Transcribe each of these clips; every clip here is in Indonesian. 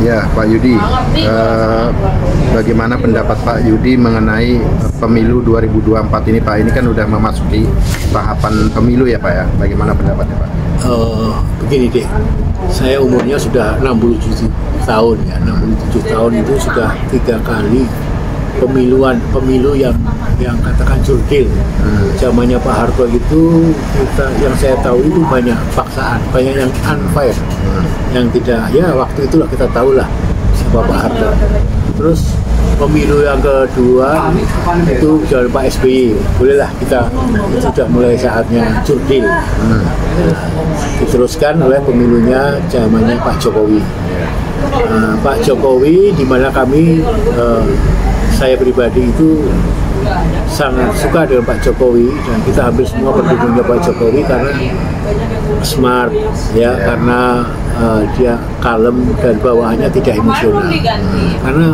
Ya, Pak Yudi, bagaimana pendapat Pak Yudi mengenai pemilu 2024 ini, Pak? Ini kan udah memasuki tahapan pemilu ya, Pak ya? Bagaimana pendapatnya, Pak? Begini deh, saya umurnya sudah 67 tahun ya, 67 tahun itu sudah 3 kali pemilu yang katakan jurdil. Zamannya Pak Harto itu yang saya tahu itu banyak paksaan, banyak yang unfair, yang tidak, ya waktu itulah kita tahulah siapa Pak Harto. Terus pemilu yang kedua itu jalan Pak SBY, bolehlah kita sudah mulai saatnya jurdil. Diteruskan oleh pemilunya zamannya Pak Jokowi. Pak Jokowi, di mana kami saya pribadi itu sangat suka dengan Pak Jokowi, dan kita hampir semua pendukungnya Pak Jokowi karena smart ya, karena dia kalem dan bawahannya tidak emosional. Karena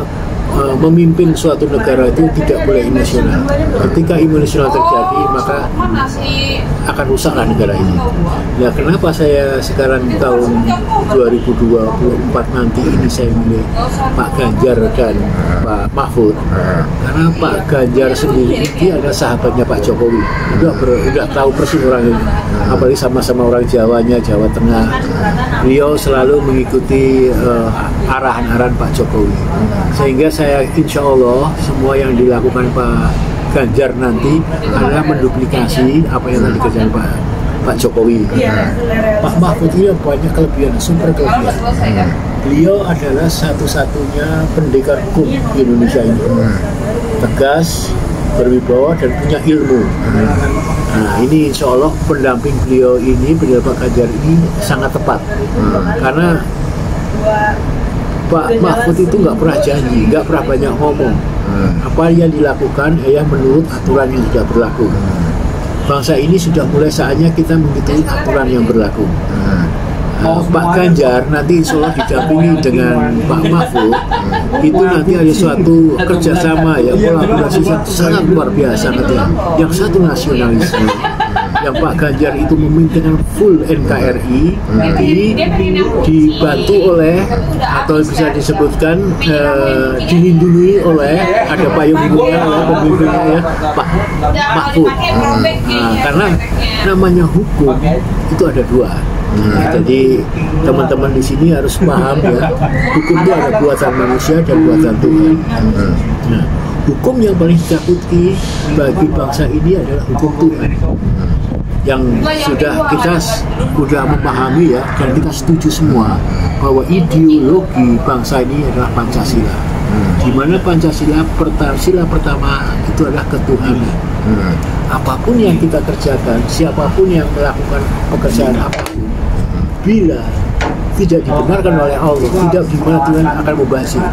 memimpin suatu negara itu tidak boleh emosional. Ketika emosional terjadi, maka akan rusaklah negara ini. Nah, kenapa saya sekarang tahun 2024 nanti ini saya milih Pak Ganjar dan Pak Mahfud? Karena Pak Ganjar sendiri dia adalah sahabatnya Pak Jokowi. Udah tahu persis orang ini. Apalagi sama-sama orang Jawanya, Jawa Tengah. Beliau selalu mengikuti arahan-arahan Pak Jokowi. Sehingga saya insya Allah semua yang dilakukan Pak Ganjar nanti adalah menduplikasi apa yang tadi kerjaan Pak Jokowi. Pak Mahfud ini banyak kelebihan, super kelebihan. Beliau adalah satu-satunya pendekar hukum di Indonesia ini. Tegas, berwibawa, dan punya ilmu. Nah, ini insya Allah pendamping beliau ini, beliau Pak Ganjar ini sangat tepat. Karena Pak Mahfud itu nggak pernah janji, nggak pernah banyak ngomong. Apa yang dilakukan ya menurut aturan yang sudah berlaku. Bangsa ini sudah mulai saatnya kita mengikuti aturan yang berlaku. Pak Ganjar nanti insya Allah didampingi dengan Pak Mahfud, itu nanti ada suatu kerjasama ya, kolaborasi sangat luar biasa katanya. Yang satu nasionalisme, yang Pak Ganjar itu memimpin full NKRI, dibantu oleh atau bisa disebutkan dilindungi oleh, ada payung-payungnya oleh pemimpinnya ya, Pak Mahfud. Karena namanya hukum itu ada dua. Jadi teman-teman di sini harus paham ya, hukum itu ada buatan manusia dan buatan Tuhan. Nah, hukum yang paling ditakuti bagi bangsa ini adalah hukum Tuhan, yang kita sudah memahami ya, dan kita setuju semua bahwa ideologi bangsa ini adalah Pancasila, di mana Pancasila sila pertama itu adalah ketuhanan. Apapun yang kita kerjakan, siapapun yang melakukan pekerjaan apapun, bila tidak dibenarkan oleh Allah, tidak dimana Tuhan akan membahasnya.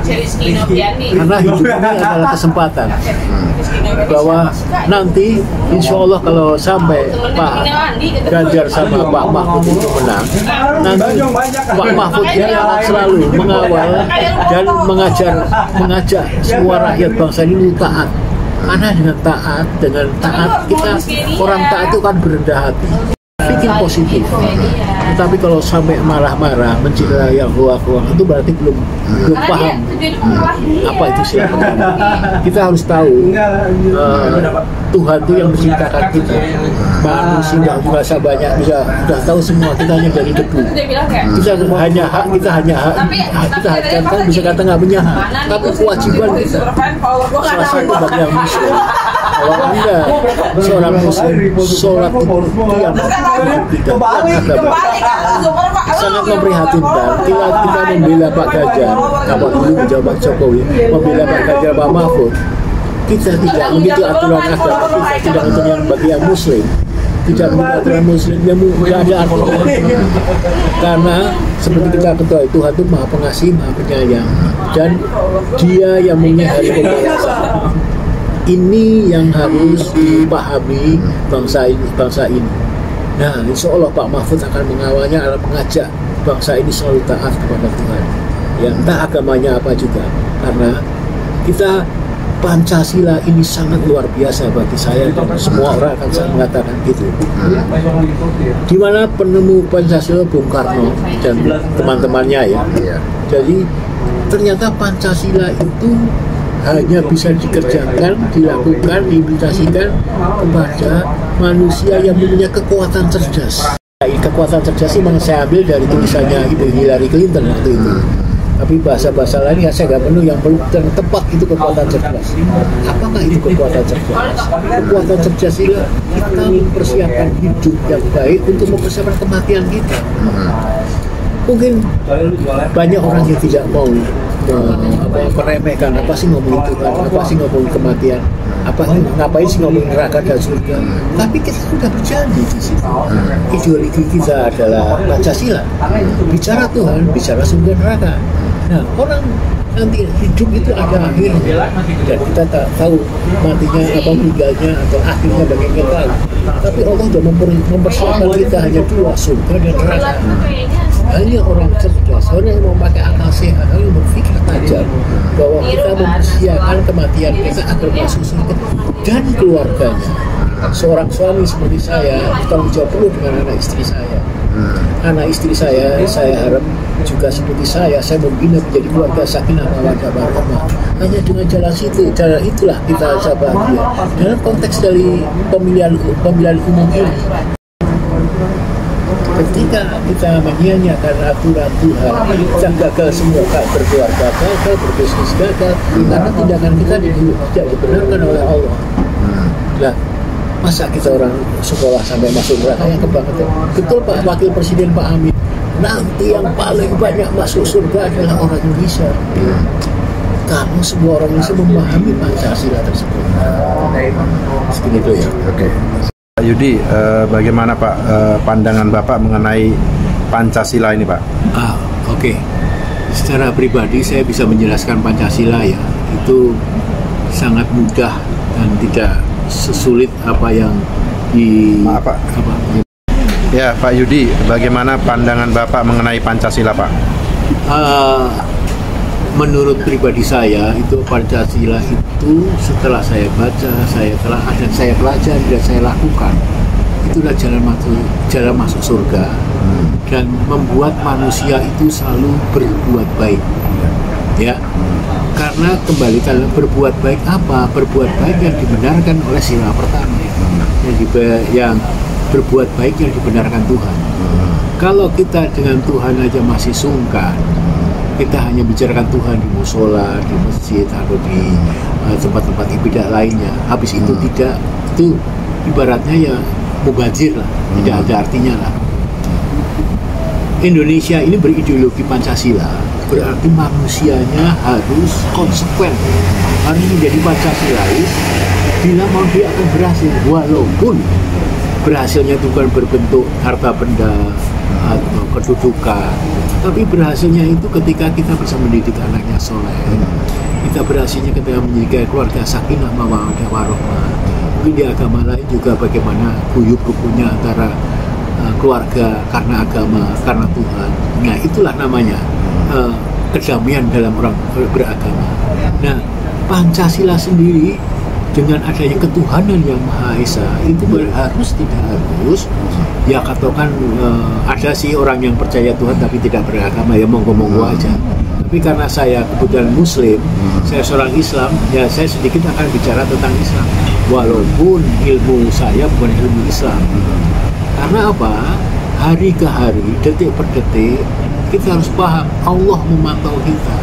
Karena hidup ini adalah kesempatan, bahwa nanti insya Allah kalau sampai Pak Ganjar sama Pak Mahfud itu menang, nanti Pak Mahfud dia akan selalu mengawal dan mengajak semua rakyat bangsa ini taat. Karena dengan taat kita, orang taat itu kan berendah hati, pikir positif. Tetapi kalau sampai marah-marah, mencela yang hoak-hoak, itu berarti belum paham apa itu sila pertama. Kita harus tahu Tuhan itu yang menciptakan kita. Manusia nggak merasa banyak, sudah tahu semua, kita hanya dari debu. Kita hanya hak, kita bisa kata nggak punya hak, tapi kewajiban kita. Salah satu bagi yang Muslim, kalau Anda seorang Muslim, sholat itu yang agama. Sangat memprihatinkan kita membela Pak Ganjar, apa dulu menjawab Pak Jokowi, membela Pak Ganjar, Pak Mahfud. Kita tidak begitu aturan agama, kita tidak untuk yang bagi yang Muslim, tidak begitu aturan Muslim yang tidak ada artinya. Karena seperti kita ketahui, Tuhan itu Maha Pengasih, Maha Penyayang, dan Dia yang memiliki pembahasan. Ini yang harus dipahami bangsa ini. Nah, insya Allah Pak Mahfud akan mengawalnya, akan mengajak bangsa ini selalu taat kepada Tuhan. Ya, entah agamanya apa juga. Karena kita Pancasila ini sangat luar biasa bagi saya dan semua orang akan saya mengatakan gitu. Di mana penemu Pancasila Bung Karno dan teman-temannya ya. Jadi ternyata Pancasila itu hanya bisa dikerjakan, dilakukan, diimplementasikan kepada manusia yang mempunyai kekuatan cerdas. Kekuatan cerdas ini memang saya ambil dari tulisannya Ibu Hillary Clinton waktu itu. Tapi bahasa-bahasa lain ya saya nggak penuh, yang perlu dan tepat itu kekuatan cerdas. Apakah itu kekuatan cerdas? Kekuatan cerdas itu kita mempersiapkan hidup yang baik untuk mempersiapkan kematian kita. Mungkin banyak orang yang tidak mau meremehkan, apa sih ngomongin Tuhan, apa sih ngomongin kematian, ngapain sih ngomongin neraka dan surga. Tapi kita sudah berjanji di situ. Ideologi kita adalah Pancasila. Bicara Tuhan, bicara surga neraka. Nah, orang nanti hidup itu ada akhirnya dan kita tak tahu matinya apa, meninggalnya atau akhirnya bagaimana tahu. Tapi Allah sudah mempersiapkan kita hanya dua, surga dan neraka. Hanya orang cerdas, orang yang memakai akal sehat, orang yang berpikir tajam bahwa kita mempersiapkan kematian kita agar masuk surga dan keluarganya. Seorang suami seperti saya bertanggung jawab penuh dengan anak istri saya. Anak istri saya harap juga seperti saya membina menjadi keluarga sakinah mawaddah warahmah. Hanya dengan jalan itulah kita bisa bahagia. Dalam konteks dari pemilihan umum ini, ketika kita menyia-nyiakan aturan Tuhan, kita gagal semua, berkeluarga gagal, berbisnis gagal, karena tindakan kita tidak dibenarkan oleh Allah. Nah, masa kita orang sekolah sampai masuk neraka yang kebangetan? Betul Pak Wakil Presiden Pak Amin, nanti yang paling banyak masuk surga adalah orang Indonesia. Kamu semua orang Indonesia memahami Pancasila tersebut. Seperti itu ya. Oke. Pak Yudi, bagaimana Pak pandangan Bapak mengenai Pancasila ini Pak? Oke. Secara pribadi saya bisa menjelaskan Pancasila ya, itu sangat mudah dan tidak sesulit apa yang Maaf Pak. Ya Pak Yudi, bagaimana pandangan Bapak mengenai Pancasila Pak? Menurut pribadi saya itu Pancasila itu setelah saya baca, saya telah dan saya pelajari dan saya lakukan, itulah jalan masuk surga dan membuat manusia itu selalu berbuat baik. Ya, karena kembali kalau berbuat baik apa? Berbuat baik yang dibenarkan oleh sila pertama, yang berbuat baik yang dibenarkan Tuhan. Kalau kita dengan Tuhan aja masih sungkan, kita hanya bicarakan Tuhan di musola, di masjid atau di tempat-tempat ibadah lainnya, habis itu tidak, itu ibaratnya ya mubazir lah, tidak ada artinya lah. Indonesia ini berideologi Pancasila, berarti manusianya harus konsekuen, harus menjadi Pancasilais bila mau dia akan berhasil, walaupun berhasilnya itu bukan berbentuk harta benda atau kedudukan, tapi berhasilnya itu ketika kita bisa mendidik anaknya soleh, kita berhasilnya ketika menjadi keluarga sakinah mawaddah warahmah. Mungkin di agama lain juga bagaimana guyub rukunnya antara keluarga karena agama, karena Tuhan. Nah, itulah namanya kedamaian dalam orang beragama. Nah, Pancasila sendiri dengan adanya ketuhanan yang Maha Esa itu tidak harus ya katakan ada sih orang yang percaya Tuhan tapi tidak beragama, ya monggo-monggo aja. Tapi karena saya kebetulan Muslim, saya seorang Islam, ya saya sedikit akan bicara tentang Islam walaupun ilmu saya bukan ilmu Islam. Karena apa? Hari ke hari, detik per detik, kita harus paham Allah memantau kita.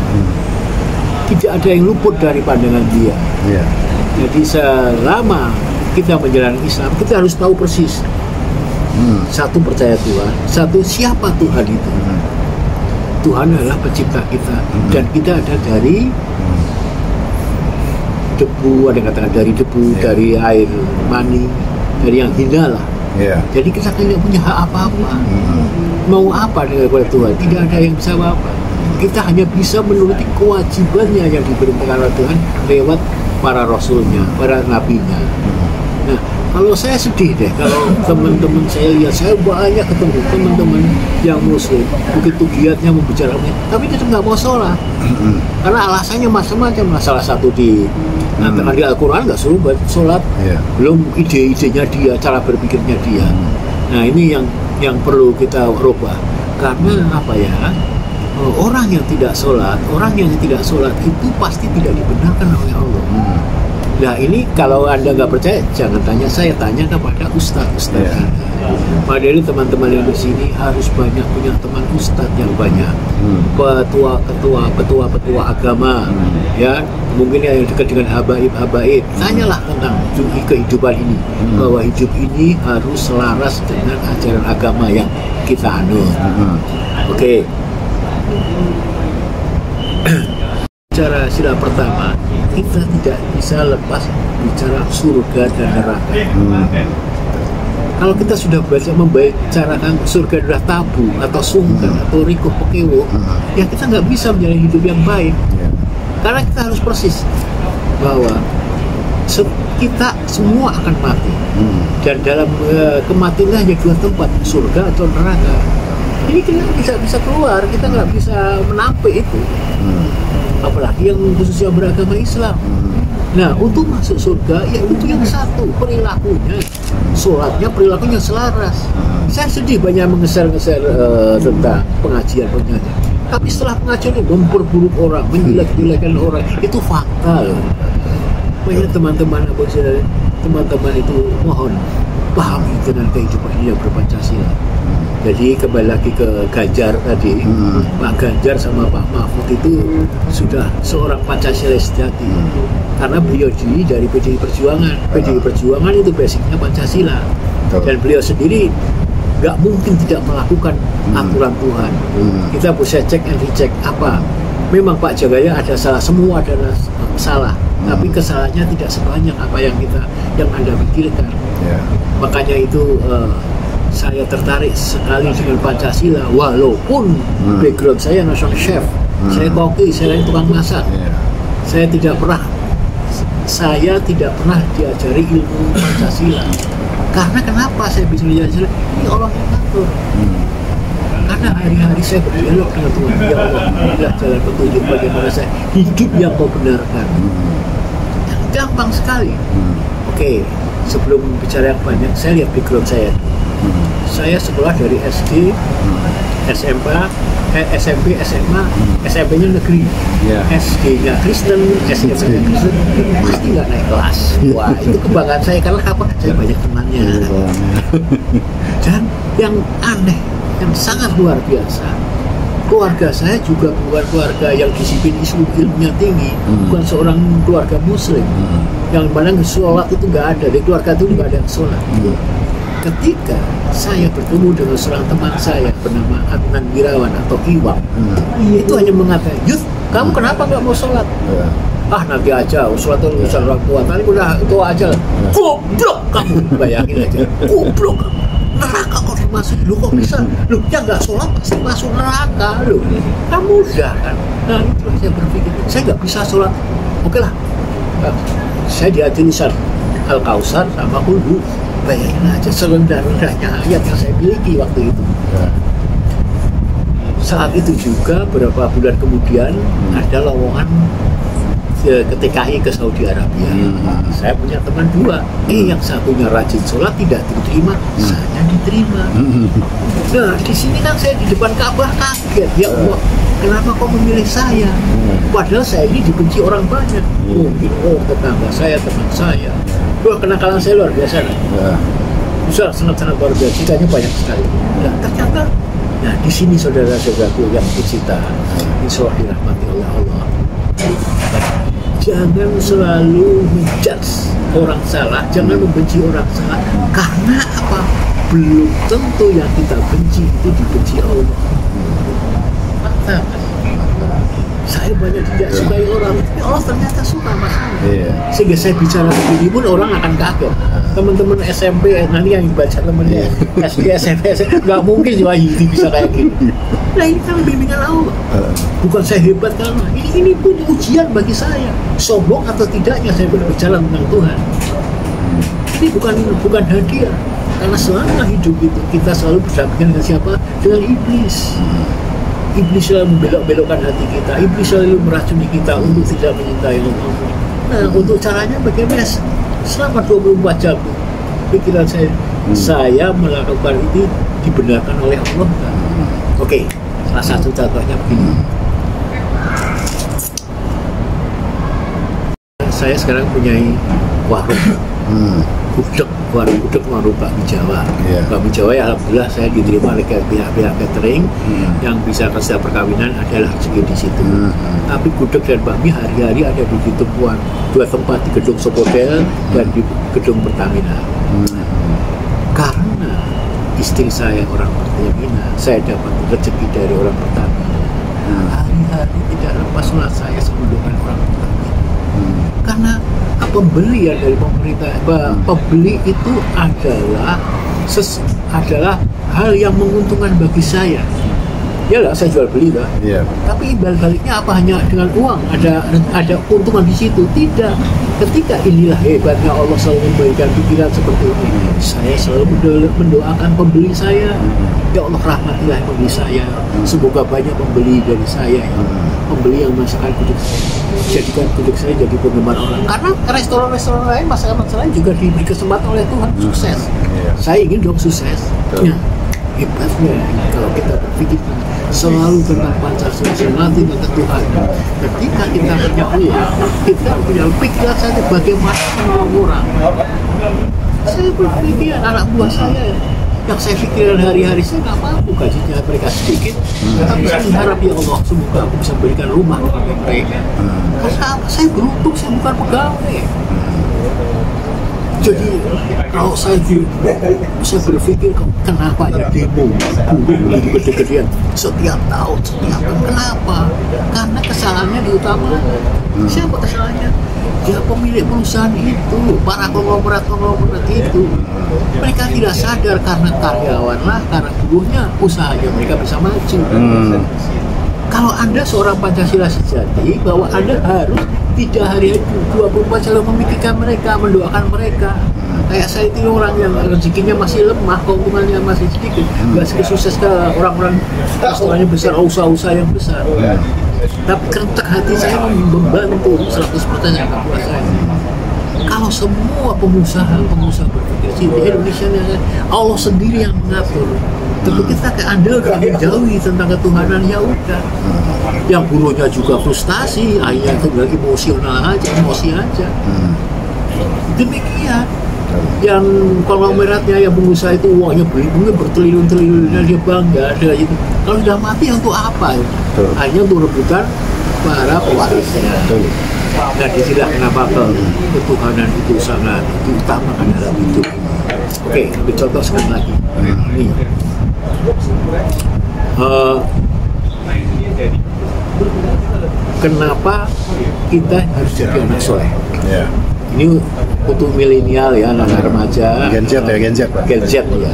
Tidak ada yang luput dari pandangan Dia. Jadi selama kita menjalani Islam, kita harus tahu persis. Satu, percaya Tuhan. Satu, siapa Tuhan itu? Tuhan adalah pencipta kita. Dan kita ada dari debu, ada yang katakan dari debu, dari air mani, dari yang hina lah. Jadi kita tidak punya hak apa-apa. Mau apa dengan Tuhan? Tidak ada yang bisa apa-apa. Kita hanya bisa menuruti kewajibannya yang diperintahkan oleh Tuhan lewat para rasulnya, para nabinya. Nah, Kalau saya sedih deh kalau teman-teman saya lihat, saya banyak ketemu teman-teman yang muslim begitu giatnya membicarakan, tapi dia nggak mau sholat karena alasannya macam-macam. Salah satu di nantikan di Al-Quran nggak suruh buat sholat, belum ide-idenya dia, cara berpikirnya dia. Nah ini yang perlu kita rubah, karena apa ya, orang yang tidak sholat itu pasti tidak dibenarkan oleh Allah. Nah ini kalau Anda nggak percaya, jangan tanya saya, tanya kepada ustadz-ustadz. Padahal teman-teman yang di sini harus banyak punya teman ustadz yang banyak, petua agama, ya mungkin yang dekat dengan habaib. Tanyalah tentang kehidupan ini, bahwa hidup ini harus selaras dengan ajaran agama yang kita anut. Oke. Cara sila pertama, kita tidak bisa lepas bicara surga dan neraka. Kalau kita sudah membicarakan surga dan tabu atau sungkan atau rikuh pekewo, ya kita nggak bisa menjalani hidup yang baik. Karena kita harus persis bahwa kita semua akan mati, dan dalam kematian hanya dua tempat, surga atau neraka. Ini kita bisa keluar, kita nggak bisa menampik itu. Apalagi yang khususnya beragama Islam. Nah, untuk masuk surga, ya itu yang satu, perilakunya, sholatnya, perilakunya selaras. Saya sedih banyak mengeser-ngeser tentang pengajian. Tapi setelah pengajian itu memperburuk orang, menjelek-jelekan orang, itu fakta. Banyak teman-teman itu mohon pahami dengan kehidupan ini yang berpancasila. Jadi kembali lagi ke Ganjar tadi, Pak Ganjar sama Pak Mahfud itu sudah seorang Pancasila sejati, karena beliau dari PDI Perjuangan. PDI Perjuangan itu basicnya Pancasila, dan beliau sendiri nggak mungkin tidak melakukan aturan Tuhan. Kita bisa cek and recheck apa. Memang Pak Jagaya ada salah, semua adalah salah, tapi kesalahannya tidak sebanyak apa yang Anda pikirkan. Makanya itu saya tertarik sekali dengan Pancasila, walaupun background saya national chef, saya koki, saya tukang masak. Saya tidak pernah diajari ilmu Pancasila. Karena kenapa saya bisa diajari? Ini Allah yang ngatur. Karena hari-hari saya berdialog dengan Tuhan, ya Allah, inilah jalan petunjuk bagaimana saya hidup yang kau benarkan. Gampang sekali. Oke, sebelum bicara yang banyak, saya lihat background saya. Saya sekolah dari SD, SMP, SMA, SMP-nya negeri, SD-nya Kristen, SMP-nya Kristen, pasti nggak naik kelas. Wah, itu kebanggaan saya, karena apa? Saya banyak temannya. Dan yang aneh, yang sangat luar biasa, keluarga saya juga bukan keluarga yang disiplin ilmunya tinggi, bukan seorang keluarga muslim, yang mana sholat itu nggak ada, di keluarga itu nggak ada yang sholat. Ketika saya bertemu dengan seorang teman saya bernama Adnan Wirawan atau Iwang, itu hanya mengatakan, "Yud, kamu kenapa nggak mau sholat?" Ah, nanti aja, sholat itu urusan orang tua, tadi udah tua aja. Goblok kamu, bayangin aja, goblok kamu. Neraka kok masuk, lu kok bisa? Lu yang nggak sholat pasti masuk neraka, lu. Kamu udah kan? Nah, itu saya berpikir, saya nggak bisa sholat. Oke lah, saya diajari Al-Kausar sama Kulhu. Bayangin aja serendah-rendahnya ayat yang saya miliki waktu itu. Saat itu juga beberapa bulan kemudian ada lowongan TKI ke Saudi Arabia. Saya punya teman dua, yang satunya rajin sholat tidak diterima, saya diterima. Nah, di sini kan saya di depan Ka'bah kaget, ya Allah, kenapa kau memilih saya? Padahal saya ini dibenci orang banyak. Mungkin tetangga saya, teman saya. Wah, kenakalan saya luar biasa. Sangat-sangat luar biasa, citanya banyak sekali. Nah, ternyata, nah di sini saudara-saudaraku yang bercita, insya Allah dirahmati oleh Allah. Jangan selalu menjudge orang salah, jangan membenci orang salah. Karena apa? Belum tentu yang kita benci itu dibenci Allah. Mantap. Saya banyak tidak sukai orang, tapi Allah ternyata suka sama saya. Sehingga saya bicara begini pun orang akan kaget. Teman-teman SMP nanti yang baca temennya SD, SMP, nggak mungkin cuma Yudi bisa kayak gini. Nah ini kan bimbingan Allah. Bukan saya hebat karena ini pun ujian bagi saya. Sombong atau tidaknya saya berbicara tentang Tuhan. Ini bukan hadiah. Karena selama hidup itu kita selalu berdampingan dengan siapa? Dengan iblis. Iblis selalu membelok-belokkan hati kita. Iblis selalu meracuni kita untuk tidak mencintai Allah. Nah, untuk caranya bagaimana? Selama 24 jam pikiran saya melakukan itu dibenarkan oleh Allah. Oke, salah satu contohnya begini. Saya sekarang punya warung warung bakmi Jawa. Bakmi Jawa ya alhamdulillah saya diterima oleh pihak catering yang bisa kerja perkawinan, adalah rezeki di situ. Tapi gudeg dan bakmi hari-hari ada di tumpuan 2 tempat, di gedung Sopotel dan di gedung Pertamina. Karena istri saya orang Pertamina, saya dapat rezeki dari orang Pertamina. Hari-hari tidak lepas sholat saya sebelumkan orang Pertamina. Karena pembelian dari pemerintah, pembeli itu adalah hal yang menguntungkan bagi saya. Ya lah, saya jual beli lah. Tapi baliknya apa, hanya dengan uang ada keuntungan di situ? Tidak. Ketika inilah hebatnya Allah selalu memberikan pikiran seperti ini. Saya selalu mendoakan pembeli saya. Ya Allah, rahmatilah pembeli saya. Semoga banyak pembeli dari saya, ya. Pembeli yang masakan gudeg saya, jadikan gudeg saya jadi penggemar orang. Karena restoran-restoran lain, masakan lain juga diberi kesempatan oleh Tuhan sukses. Saya ingin dong sukses. Ya, hebatnya kalau kita berpikir selalu tentang Pancasila, selalu tentang Tuhan. Ketika kita punya uang, kita punya pikiran saya bagaimana menolong orang. Saya berpikir anak buah saya yang saya pikirkan hari-hari, saya nggak mampu, gajinya mereka sedikit, tapi saya mengharap ya Allah semoga aku bisa berikan rumah kepada mereka. Karena saya beruntung, saya bukan pegawai. Jadi kalau saya berpikir kenapa ya demo buruh gede-gedean setiap tahun, kenapa? Karena kesalahannya diutamakan. Siapa kesalahannya? Ya pemilik perusahaan itu, para konglomerat itu. Mereka tidak sadar karena karyawanlah, karena buruhnya, usahanya mereka bisa maju. Kalau Anda seorang Pancasila sejati, bahwa Anda harus tidak hari-hari 24 jam memikirkan mereka, mendoakan mereka. Kayak saya itu orang yang rezekinya masih lemah, keuntungannya masih sedikit, nggak sukses ke orang-orang restorannya besar, usaha-usaha yang besar. Tapi kerentak hati saya membantu 100% yang buat saya. Kalau semua pengusaha berpikir di Indonesia, Allah sendiri yang mengatur. Tapi kita ke Anda menjauhi tentang ketuhanan, ya udah. Yang buruhnya juga frustasi, akhirnya tinggal emosi aja. Demikian. Yang konglomeratnya, yang pengusaha itu uangnya mungkin bertriliun-triliun, dia bangga ada itu. Kalau sudah mati untuk apa? Hanya untuk rebutan para pewarisnya. Nah, disinilah kenapa ketuhanan itu sangat diutamakan dalam hidup. Oke, ambil contoh sekali lagi. Ini. Kenapa kita harus jadi anak soleh? Ini untuk milenial ya, anak remaja. Gen Z Pak. Gen Z ya.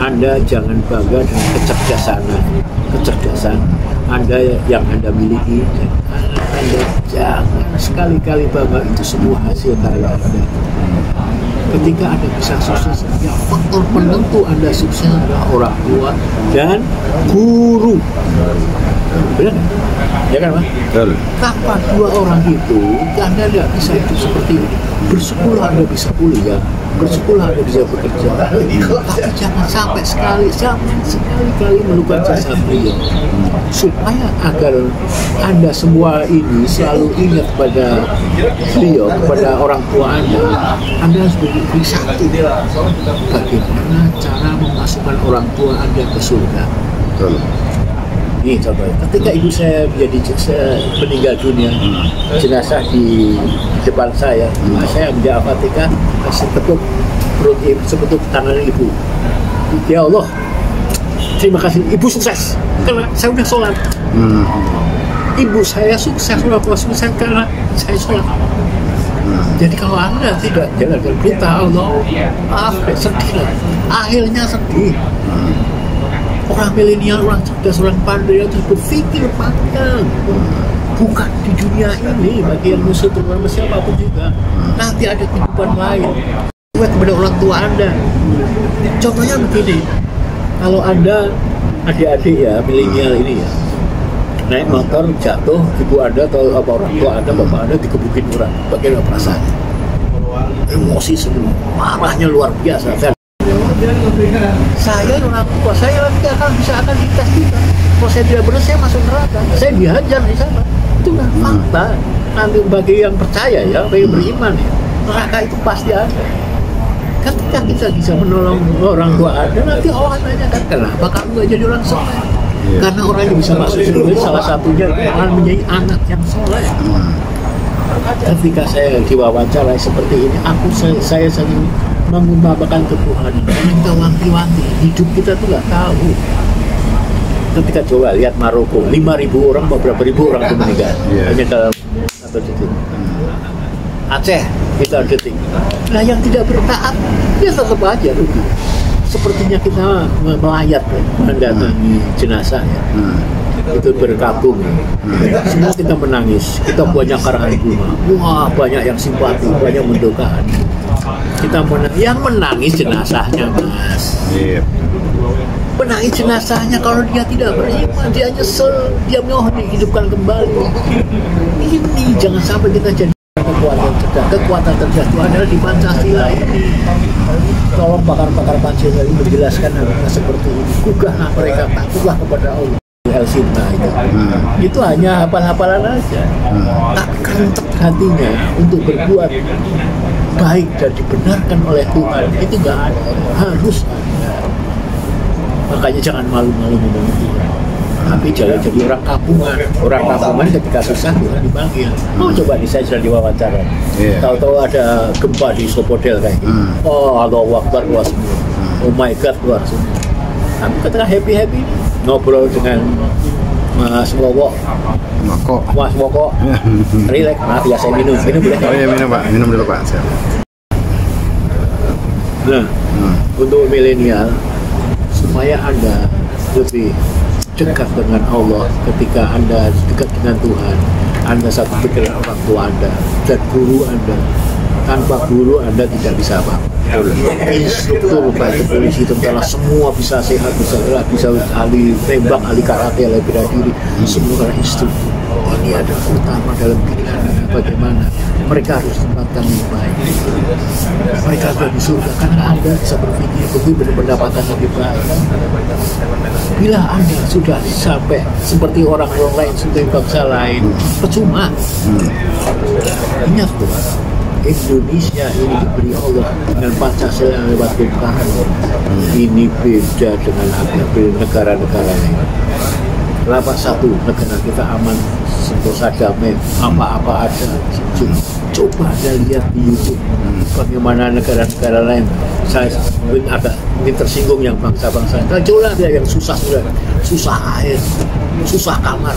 Anda jangan bangga dengan kecerdasan Anda yang Anda miliki, dan Anda jangan sekali-kali bangga itu semua hasil karya Anda. Ketika Anda bisa sukses, ya faktor penentu Anda sukses adalah orang tua dan guru. Benar kan? Ya kan, Pak? Betul. Tanpa dua orang itu, Anda tidak bisa hidup seperti ini. Bersyukurlah Anda bisa kuliah, bersyukurlah Anda bisa bekerja. Tapi jangan sampai sekali-kali melupakan jasa beliau. Supaya agar Anda semua ini selalu ingat pada beliau, kepada orang tua Anda harus beri satu. Bagaimana cara memasukkan orang tua Anda ke surga? Betul. Ini contohnya, ketika ibu saya meninggal dunia, jenazah di depan saya menjawab Al-Fatihah, sepetuk perut ibu, sepetuk tangan ibu. Ya Allah, terima kasih, ibu sukses karena saya udah sholat. Ibu saya sukses, sukses karena saya sholat. Jadi kalau Anda tidak jalankan perintah Allah, maaf, sedih lah. Akhirnya sedih. Orang milenial, orang cerdas, orang pandai harus berpikir panjang. Bukan di dunia ini, bagi yang musuh terutama siapapun juga. Nanti ada kehidupan lain. cuek kepada orang tua Anda. Contohnya begini, kalau Anda adik-adik ya, milenial ini ya, naik motor jatuh, ibu Anda atau apa orang tua Anda, bapak Anda dikebukin orang, bagaimana perasaan? Emosi semua, marahnya luar biasa. Saya orang tua, saya nanti akan dites juga. Kalau saya tidak benar, saya masuk neraka. Saya dihajar di sana. Itu kan fakta. Nanti bagi yang percaya ya, bagi yang beriman ya, neraka itu pasti ada. Ketika kita bisa menolong orang tua Anda, nanti Allah tanyakan, kenapa kamu nggak jadi orang soleh? Karena orang yang bisa masuk surga salah satunya akan menjadi anak yang soleh. Ketika saya diwawancara seperti ini, saya sering mengutamakan ke Tuhan. Karena kita wanti-wanti, hidup kita tuh nggak tahu. Ketika coba lihat Maroko, 5.000 orang, beberapa ribu orang itu meninggal hanya dalam satu detik. Aceh, kita detik. Nah yang tidak bertaat, dia tetap aja rugi. Sepertinya kita melayat mendatangi jenazah ya. Itu berkabung semua kita menangis, kita banyak karangan bunga, wah banyak yang simpati, banyak mendoakan. Kita yang menangis jenazahnya Mas, menangis jenazahnya. Kalau dia tidak beriman, dia nyesel, dia mau dihidupkan kembali. Ini jangan sampai kita jadi kekuatan terjatuh adalah di Pancasila ini. Tolong pakar-pakar Pancasila ini menjelaskan hal seperti ini. Gugahlah mereka, takutlah kepada Allah. Elsinta itu hanya hafal-hafalan aja, tapi kerentek hatinya untuk berbuat baik dan dibenarkan oleh Tuhan itu nggak ada, harus ada. Makanya jangan malu-malu ngomong Tuhan, tapi jangan jadi orang kampungan. Orang kampungan ketika susah Tuhan dipanggil. Coba saya sudah diwawancara, tahu-tahu ada gempa di Sopodel kayak gitu. Oh Allahu Akbar luar semua, oh my God luar semua. Tapi ketika happy ngobrol dengan Mas Wowo, Mas Wowo, relax, maaf ya saya minum boleh? Oh iya minum Pak, minum dulu Pak. Siap. Nah, untuk milenial supaya Anda lebih dekat dengan Allah, ketika Anda dekat dengan Tuhan, Anda satu pikiran orang tua Anda dan guru Anda. Tanpa guru Anda tidak bisa apa. Instruktur baik polisi, tentara, semua bisa sehat, bisa ahli tembak, ahli karate, ahli bela diri, semua adalah instruktur. Ini adalah utama dalam pilihan bagaimana mereka harus tempatkan yang baik. Mereka sudah di surga karena Anda bisa berpikir begitu berpendapatan lebih baik. Bila Anda sudah sampai seperti orang-orang lain, seperti bangsa lain, percuma. Ingat tuh, Indonesia ini diberi Allah dengan Pancasila lewat Bung Karno. Ini beda dengan negara-negara lain. Kenapa satu negara kita aman, sentosa damai, apa-apa ada. Coba Anda lihat di YouTube bagaimana negara-negara lain. Saya mungkin tersinggung yang bangsa-bangsa. Coba dia yang susah air, susah kamar.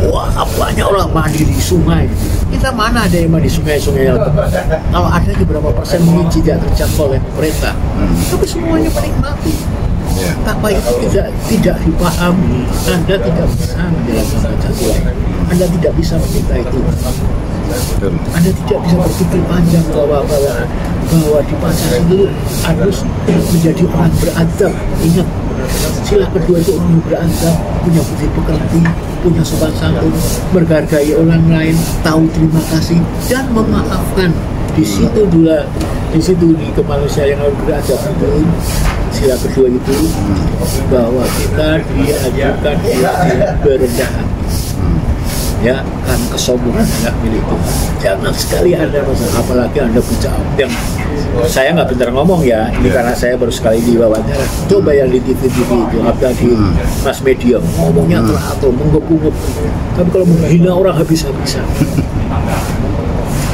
Wah, banyak orang mandi di sungai. Kita mana ada yang mandi sungai-sungai yang tepat? Kalau ada di berapa persen mungkin tidak terjangkau oleh pemerintah. Tapi semuanya menikmati. Tanpa itu tidak dipahami, Anda tidak bisa menjalankan Pancasila. Anda tidak bisa mencintai Tuhan. Anda tidak bisa berpikir panjang bahwa di Pancasila itu harus menjadi orang beradab. Ingat, sila kedua itu orang beradab, punya budi pekerti, punya sopan santun, menghargai orang lain, tahu terima kasih dan memaafkan. Di situ di kemanusiaan yang harus beradab itu sila kedua itu bahwa kita diajarkan berendah hati. Ya, kan kesombongan tidak milik Tuhan. Jangan sekali Anda masalah, apalagi Anda punya yang saya nggak pintar ngomong ya, ini karena saya baru sekali diwawancara. Coba yang di TV itu, ada di mass media ngomongnya teratur, menggep-gep. Tapi kalau menghina orang habis-habisan,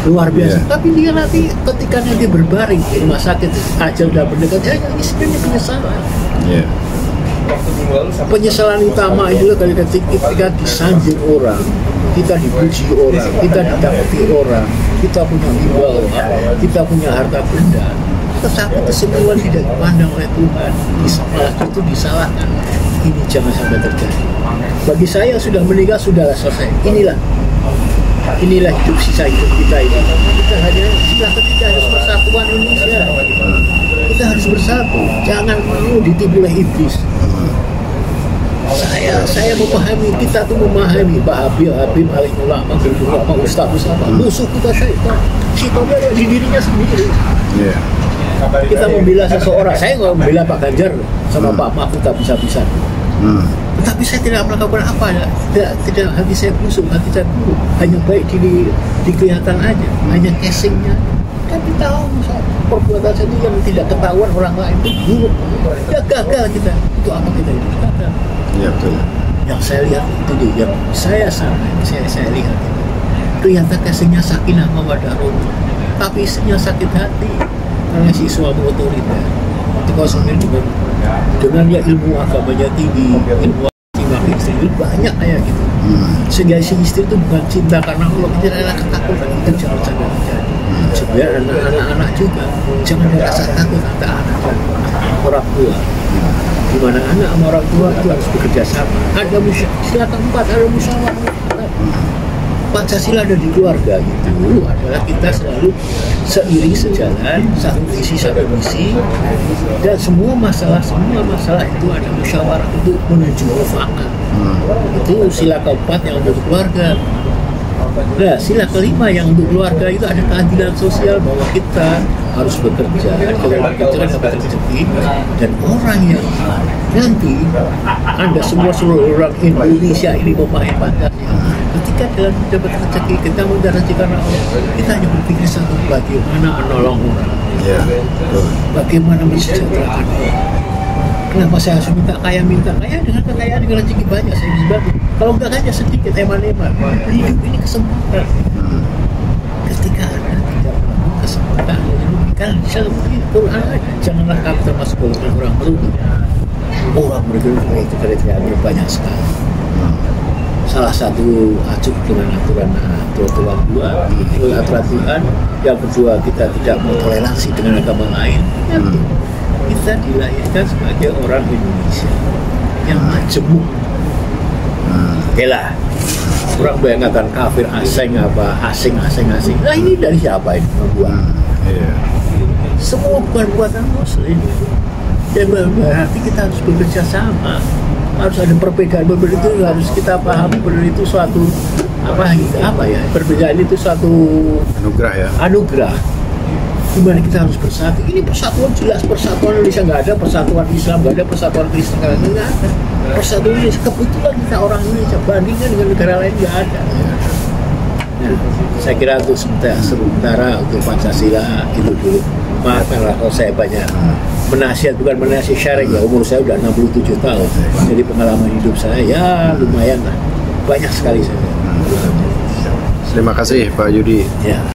luar biasa. Tapi dia nanti ketika nanti berbaring di rumah sakit, ajal dan mendekat, ini sebenarnya penyesalan. Penyesalan utama itu ketika disanjung orang, kita dipuji orang, kita didapati orang, kita punya wibawa, kita punya harta benda, tetapi kesembuhan tidak dipandang oleh Tuhan, malah itu disalahkan. Ini jangan sampai terjadi. Bagi saya sudah meninggal, sudahlah selesai. Inilah inilah hidup sisa hidup kita ini. Kita hanya silakan, kita harus persatuan Indonesia. Kita harus bersatu, jangan mau ditipu oleh iblis. Saya memahami, kita tuh memahami Pak Habib, alim ulama, ustaz, musuh kita si Tobi ada di dirinya sendiri. Yeah. Kita membela seseorang, saya nggak membela Pak Ganjar sama Pak Mahfud bisa-bisa. Tapi saya tidak melakukan apa ya, tidak hati saya busuk, hati saya buruk, hanya baik di kelihatan aja, hanya casingnya. Tapi tahu perbuatan saya itu yang tidak ketahuan orang lain itu buruk, ya gagal kita. Itu apa kita itu gagal? Iya betul. Yang saya lihat itu yang saya lihat itu kelihatan casingnya sakinah mawaddah warahmah, tapi isinya sakit hati karena si suami otoriter. Kalau sebenarnya dengan ya ilmu agamanya tinggi, ilmu istri banyak kayak gitu. Sehingga si istri itu bukan cinta karena Allah, tidak ada ketakutan, itu jangan sampai terjadi. Sebenarnya anak-anak juga jangan ada rasa takut antara anak dan orang tua. Di mana anak sama orang tua itu harus bekerja sama. Ada silakan 4, ada musyawarah. Pancasila ada di keluarga itu adalah kita selalu seiring sejalan, satu visi satu misi, dan semua masalah itu ada musyawarah untuk menuju mufakat. Itu sila keempat yang untuk keluarga. Nah, sila kelima yang untuk keluarga itu ada keadilan sosial, bahwa kita harus bekerja, kalau kita dapat rezeki, dan orang yang nanti Anda semua seluruh orang Indonesia ini memahami Pancasila. Ketika dalam dapat rezeki, kita minta rezeki karena Allah, kita hanya berpikir satu, bagaimana menolong orang, bagaimana mensejahterakan orang. Kenapa saya harus minta kaya dengan kekayaan, dengan rezeki banyak saya bisa bantu. Kalau enggak hanya sedikit, eman-eman. Hidup ini kesempatan. Ketika Anda tidak mengambil kesempatan, kan Quran aja. Janganlah kamu termasuk golongan orang merugi. Orang merugi itu kriteria banyak sekali. Salah satu acuh dengan aturan Tuhan. Yang kedua, kita tidak mau toleransi dengan agama lain. Kita dilahirkan sebagai orang Indonesia yang majemuk. Yalah, orang bayangkan kafir asing apa asing. Nah ini dari siapa ini membuat? Semua bukan buatan Muslim. Dan berarti kita harus bekerja sama. Harus ada perbedaan itu harus kita pahami, benar itu suatu perbedaan itu suatu anugerah. Dimana kita harus bersatu. Ini persatuan jelas, persatuan Indonesia nggak ada, persatuan Islam nggak ada, persatuan Kristen nggak ada. Persatuan Indonesia, kebetulan kita orang Indonesia, bandingkan dengan negara lain nggak ada. Nah, saya kira untuk sementara untuk Pancasila itu dulu. Maafkanlah kalau saya banyak bukan menasihat syar'i, ya umur saya udah 67 tahun. Jadi pengalaman hidup saya ya lumayan lah, banyak sekali saya. Terima kasih Pak Yudi. Ya.